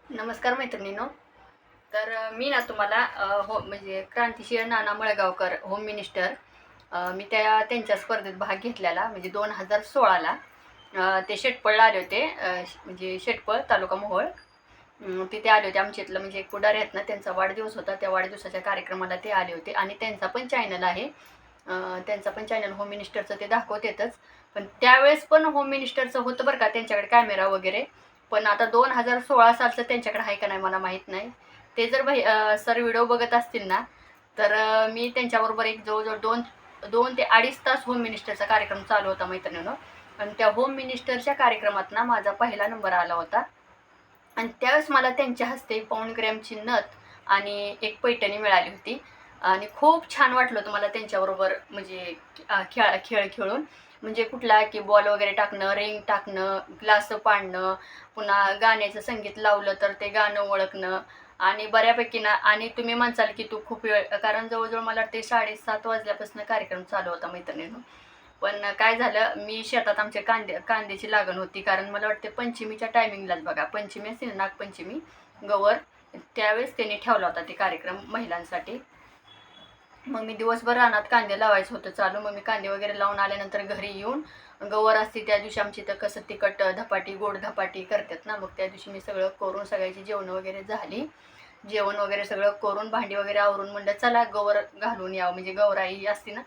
नमस्कार मैत्रिणींनो. तर मी ना तुम्हाला हो म्हणजे क्रांतिशील नाना मळगावकर होम मिनिस्टर, मी त्यांच्या स्पर्धेत भाग घेतलेला म्हणजे 2016ला. ते शेटपळला आले होते, म्हणजे शेटपळ तालुका मोहोळ. तिथे आले होते. आमच्या इथलं म्हणजे एक पुढारी आहेत ना, त्यांचा वाढदिवस होता. त्या वाढदिवसाच्या कार्यक्रमाला ते आले होते आणि त्यांचा पण चॅनल आहे. त्यांचा पण चॅनल होम मिनिस्टरचं ते दाखवतातच. पण त्यावेळेस पण होम मिनिस्टरचं होतं बरं का त्यांच्याकडे कॅमेरा वगैरे. पण आता 2016 सालचं त्यांच्याकडे आहे का नाही मला माहीत नाही. ते जर सर व्हिडिओ बघत असतील ना, तर मी त्यांच्याबरोबर एक जवळजवळ 2 ते 2.5 तास होम मिनिस्टरचा कार्यक्रम चालू होता मैत्रिणींनो. आणि त्या होम मिनिस्टरच्या कार्यक्रमात ना माझा पहिला नंबर आला होता. आणि त्यावेळेस मला त्यांच्या हस्ते पाऊण ग्रॅमची नथ आणि एक पैठणी मिळाली होती. आणि खूप छान वाटलं होतं मला त्यांच्याबरोबर म्हणजे खेळ खेळून. म्हणजे कुठला की बॉल वगैरे टाकणं, रिंग टाकणं, ग्लास पाडणं, पुन्हा गाण्याचं संगीत लावलं तर ते गाणं ओळखणं. आणि बऱ्यापैकी ना, आणि तुम्ही म्हणसाल की तू खूप वेळ, कारण जवळजवळ मला ते 7:30 वाजल्यापासून कार्यक्रम चालू होता मैत्रिणींनो. पण काय झालं, मी शेतात आमच्या कांद्याची लागण होती, कारण मला वाटते पंचमीच्या टायमिंगलाच बघा, पंचमी असते ना, नागपंचमी, गवर, त्यावेळेस त्यांनी ठेवला होता ते कार्यक्रम महिलांसाठी. मग मी दिवसभर रानात कांदे लावायचं होतं चालू. मग मी कांदे वगैरे लावून आल्यानंतर घरी येऊन गवर असते त्या दिवशी आमची, तर कसं तिखट धपाटी गोड धपाटी करतात ना, मग त्या दिवशी मी सगळं करून सगळ्याची जेवण वगैरे झाली. जेवण वगैरे सगळं करून भांडी वगैरे आवरून म्हणलं चला गवर घालून यावं, म्हणजे गौराई असते ना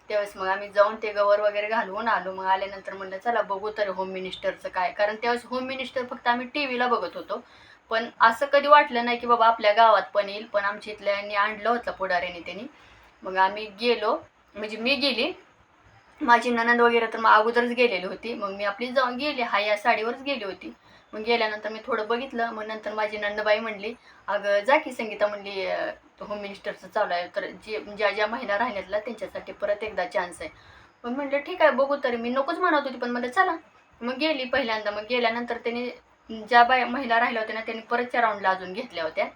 त्यावेळेस. मग आम्ही जाऊन ते गवर वगैरे घालवून आलो. मग आल्यानंतर म्हणलं चला बघू तर होम मिनिस्टरचं काय, कारण त्यावेळेस होम मिनिस्टर फक्त आम्ही टी व्हीला बघत होतो. पण असं कधी वाटलं नाही की बाबा आपल्या गावात पण येईल. पण आमच्या इथल्यांनी आणलं होतं पुढाऱ्याने त्यांनी. मग आम्ही गेलो, म्हणजे मी गेली, माझी नणंद वगैरे तर मग अगोदरच गेलेली होती. मग मी आपली जाऊन गेली, हा या साडीवरच गेली होती. मग गेल्यानंतर मी थोडं बघितलं. मग नंतर माझी नंदबाई म्हणली, अगं जा की संगीता म्हणली, होम मिनिस्टरचं चालू आहे, तर ज्या ज्या महिला राहिल्यातल्या त्यांच्यासाठी परत एकदा चान्स आहे. मग म्हटलं ठीक आहे बघू तरी. मी नकोच म्हणत होती, पण म्हणलं चला. मग गेली पहिल्यांदा. मग गेल्यानंतर त्यांनी ज्या महिला राहिल्या होत्या ना, त्यांनी परतच्या राऊंडला अजून घेतल्या होत्या.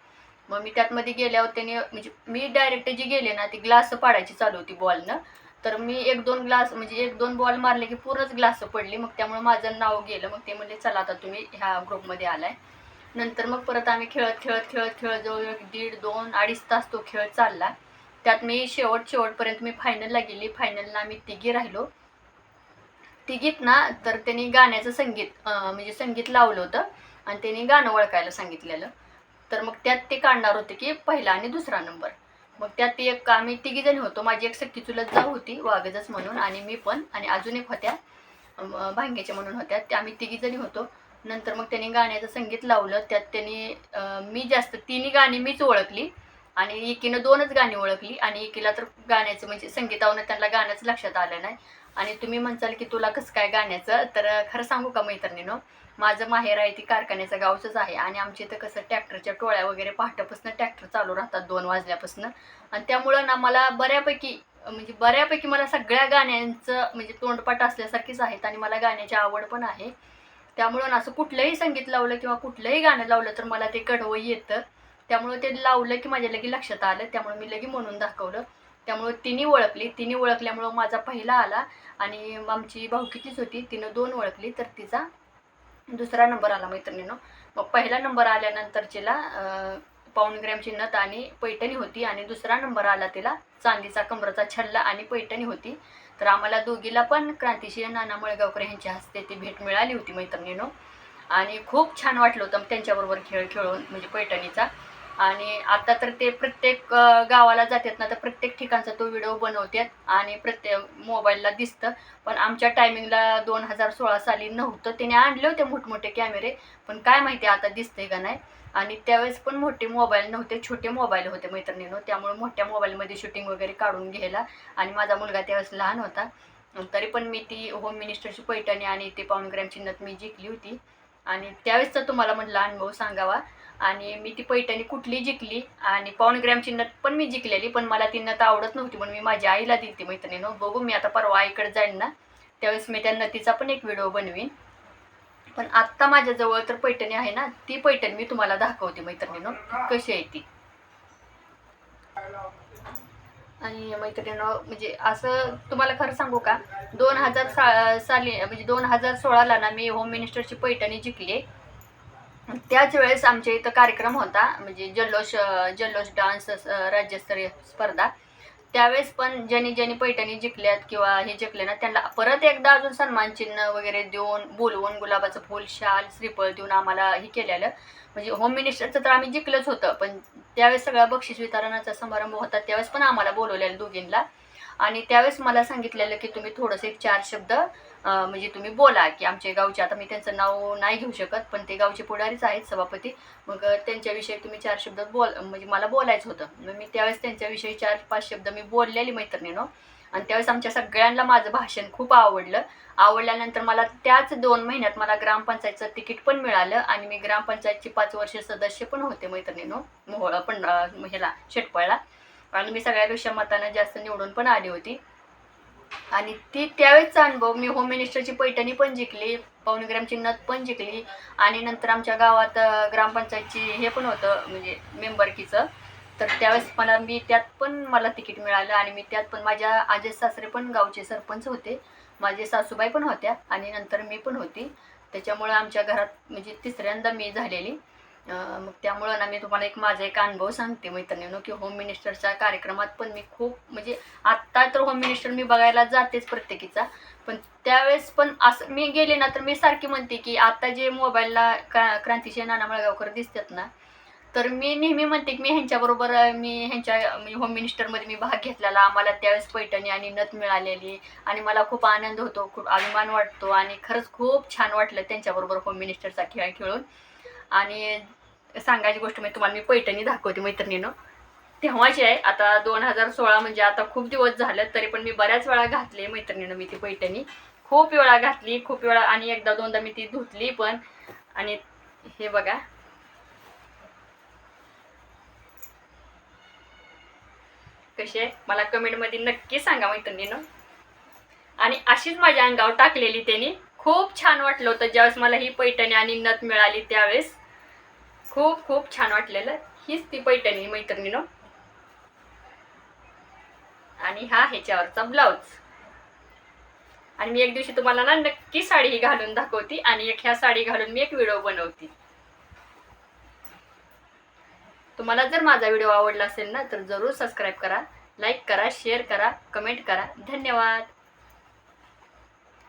मग मी त्यातमध्ये गेल्यावर त्यांनी, म्हणजे मी डायरेक्ट जी गेले ना, ती ग्लास पाडायची चालू होती बॉलनं. तर मी 1-2 ग्लास, म्हणजे 1-2 बॉल मारले की पूर्णच ग्लास पडली. मग त्यामुळे माझं नाव गेलं. मग ते म्हणले चला आता तुम्ही ह्या ग्रुपमध्ये आलाय. नंतर मग परत आम्ही खेळत जवळजवळ 1.5, 2, 2.5 तास तो खेळ चालला. त्यात मी शेवटपर्यंत मी फायनलला गेली. फायनलला आम्ही तिघी राहिलो. तिघीत ना, तर त्यांनी गाण्याचं संगीत, म्हणजे संगीत लावलं होतं आणि त्यांनी गाणं ओळखायला सांगितलेलं. तर मग त्यात ते काढणार होते की पहिला आणि दुसरा नंबर. मग त्यात एक आम्ही तिघीजणी होतो. माझी एक सख्खी चुलत जाऊ होती वाघजच म्हणून, आणि मी पण, आणि अजून एक होत्या भांग्याच्या म्हणून होत्या, त्या आम्ही तिघीजणी होतो. नंतर मग त्यांनी गाण्याचं संगीत लावलं. त्यात त्यांनी मी जास्त तिन्ही गाणी मीच ओळखली, आणि एकीनं 2च गाणी ओळखली, आणि एकीला तर गाण्याचं म्हणजे संगीतावरून त्यांना गाणंच लक्षात आलं नाही. आणि तुम्ही म्हणसाल की तुला कसं काय गाण्याचं, तर खरं सांगू का मैत्रिणीनं, माझं माहेर आहे ती कारखान्याचं गावचंच आहे. आणि आमच्या इथं कसं ट्रॅक्टरच्या टोळ्या वगैरे पहाटेपासून ट्रॅक्टर चालू राहतात 2 वाजल्यापासून. आणि त्यामुळं ना मला बऱ्यापैकी मला सगळ्या गाण्यांचं म्हणजे तोंडपाठ असल्यासारखीच आहेत, आणि मला गाण्याची आवड पण आहे. त्यामुळं ना असं कुठलंही संगीत लावलं किंवा कुठलंही गाणं लावलं तर मला ते कडवं येतं. त्यामुळं ते लावलं की माझ्या लगे लक्षात आलं. त्यामुळे मी लगे म्हणून दाखवलं. त्यामुळं तिन्ही ओळखल्यामुळं माझा पहिला आला. आणि आमची भाऊकीचीच होती, तिनं 2 ओळखली तर तिचा दुसरा नंबर आला मैत्रिणीनं. मग पहिला नंबर आल्यानंतरचीला पाऊण ग्रॅमची नथ आणि पैठणी होती, आणि दुसरा नंबर आला तिला चांदीचा कमराचा छल्ला आणि पैठणी होती. तर आम्हाला दोघीला पण क्रांतिशील नाना मळगावकर यांच्या हस्ते ती भेट मिळाली होती मैत्रिणीनं. आणि खूप छान वाटलं होतं त्यांच्याबरोबर खेळ खेळून, म्हणजे पैठणीचा. आणि आता तर ते प्रत्येक गावाला जातात ना, तर प्रत्येक ठिकाणचा तो व्हिडिओ बनवतात आणि प्रत्येक मोबाईलला दिसतं. पण आमच्या टायमिंगला 2016 साली नव्हतं. त्याने आणले होते मोठमोठे कॅमेरे, पण काय माहिती आता दिसतंय का नाही. आणि त्यावेळेस पण मोठे मोबाईल नव्हते, छोटे मोबाईल होते मैत्रिणीनं. त्यामुळे मोठ्या मोबाईलमध्ये शूटिंग वगैरे काढून घ्यायला, आणि माझा मुलगा त्यावेळेस लहान होता. तरी पण मी ती होम मिनिस्टरची पैठणी आणि ते पाऊण ग्रॅमची नथ मी जिंकली होती. आणि त्यावेळेसचा तुम्हाला म्हटलं अनुभव सांगावा. आणि मी ती पैठणी कुठली जिंकली, आणि पाऊण ग्रॅमची नथ पण मी जिंकलेली, पण मला ती नथ आवडत नव्हती म्हणून मी माझ्या आईला दिली ती मैत्रिणीनं. बघू मी आता परवा आईकडे जाईन ना, त्यावेळेस मी त्या नथीचा पण एक व्हिडिओ बनवीन. पण आत्ता माझ्याजवळ तर पैठणी आहे ना, ती पैठणी मी तुम्हाला दाखवते मैत्रिणीनं कशी आहे ती. आणि मैत्रिणीनं म्हणजे असं तुम्हाला खरं सांगू का, 2000 साली म्हणजे 2016ला ना मी होम मिनिस्टरची पैठणी जिंकली. त्याच वेळेस आमच्या इथं कार्यक्रम होता, म्हणजे जल्लोष डान्स राज्यस्तरीय स्पर्धा. त्यावेळेस पण ज्यांनी पैठणी जिंकल्यात किंवा हे जिंकले ना, त्यांना परत एकदा अजून सन्मान चिन्ह वगैरे देऊन, बोलवून गुलाबाचं फूल, शाल, श्रीफळ देऊन आम्हाला हे केलेलं. म्हणजे होम मिनिस्टरचं तर आम्ही जिंकलंच होतं, पण त्यावेळेस सगळा बक्षीस वितरणाचा समारंभ होता, त्यावेळेस पण आम्हाला बोलवलेलं दोघींना. आणि त्यावेळेस मला सांगितलेलं की तुम्ही थोडंसं एक 4 शब्द म्हणजे तुम्ही बोला, की आमच्या गावचे, आता मी त्यांचं नाव नाही घेऊ शकत, पण ते गावचे पुढारीच आहेत, सभापती. मग त्यांच्याविषयी तुम्ही 4 शब्द म्हणजे मला बोलायचं होतं. मग मी त्यावेळेस त्यांच्याविषयी 4-5 शब्द मी बोललेली मैत्रिणीनं. आणि त्यावेळेस आमच्या सगळ्यांना माझं भाषण खूप आवडलं. आवडल्यानंतर मला त्याच 2 महिन्यात मला ग्रामपंचायतचं तिकीट पण मिळालं आणि मी ग्रामपंचायतची 5 वर्ष सदस्य पण होते मैत्रिणीनं. मोहोळ पण ह्याला शेटपळला. आणि मी सगळ्यापेक्षा मतानं जास्त निवडून पण आली होती. आणि ती त्यावेळेसचा अनुभव, मी होम मिनिस्टरची पैठणी पण जिंकली, पावणे ग्रॅमची नथ पण जिंकली. आणि नंतर आमच्या गावात ग्रामपंचायतची हे पण होतं, म्हणजे मेंबरकीचं. तर त्यावेळेस मी त्यात पण मला तिकीट मिळालं आणि मी त्यात पण, माझ्या आजे सासरे पण गावचे सरपंच होते, माझे सासूबाई पण होत्या आणि नंतर मी पण होती. त्याच्यामुळं आमच्या घरात म्हणजे तिसऱ्यांदा मी झालेली. मग त्यामुळं ना, मी तुम्हाला माझा एक अनुभव सांगते मैत्रिणींनो, की होम मिनिस्टरच्या कार्यक्रमात पण मी खूप, म्हणजे आत्ता तर होम मिनिस्टर मी बघायला जातेच प्रत्येकीचा, पण त्यावेळेस पण असं मी गेले ना, तर मी सारखी म्हणते की आता जे मोबाईलला क्रांतिसिंह नाना मळगावकर दिसतात ना, तर मी नेहमी म्हणते की मी ह्यांच्याबरोबर, मी ह्यांच्या होम मिनिस्टरमध्ये मी भाग घेतलेला, मला त्यावेळेस पैठणी आणि नथ मिळालेली आणि मला खूप आनंद होतो, खूप अभिमान वाटतो आणि खरंच खूप छान वाटलं त्यांच्याबरोबर होम मिनिस्टरचा खेळ खेळून. आणि सांगायची गोष्ट म्हणजे तुम्हाला मी पैठणी दाखवते मैत्रिणीनं. तेव्हाची आहे, आता 2016, म्हणजे आता खूप दिवस झाले, तरी पण मी बऱ्याच वेळा घातली मैत्रिणीनं मी ती पैठणी. खूप वेळा घातली, खूप वेळा, आणि एकदा दोनदा मी ती धुतली पण. आणि हे बघा कशी आहे, मला कमेंटमध्ये नक्की सांगा मैत्रिणीनं. आणि अशीच माझ्या अंगावर टाकलेली त्यांनी. खूप छान वाटलं होतं ज्यावेळेस मला ही पैठणी आणि नथ मिळाली त्यावेळेस. खूप खूप छान वाटलेलं. हीच ती पैठणी मैत्रिणीनं. आणि हा ह्याच्यावरचा ब्लाऊज. आणि मी एक दिवशी तुम्हाला ना नक्की साडी ही घालून दाखवती आणि एक ह्या साडी घालून मी एक व्हिडिओ बनवते. तुम्हाला जर माझा व्हिडिओ आवडला असेल ना, तर जरूर सबस्क्राईब करा, लाईक करा, शेअर करा, कमेंट करा. धन्यवाद.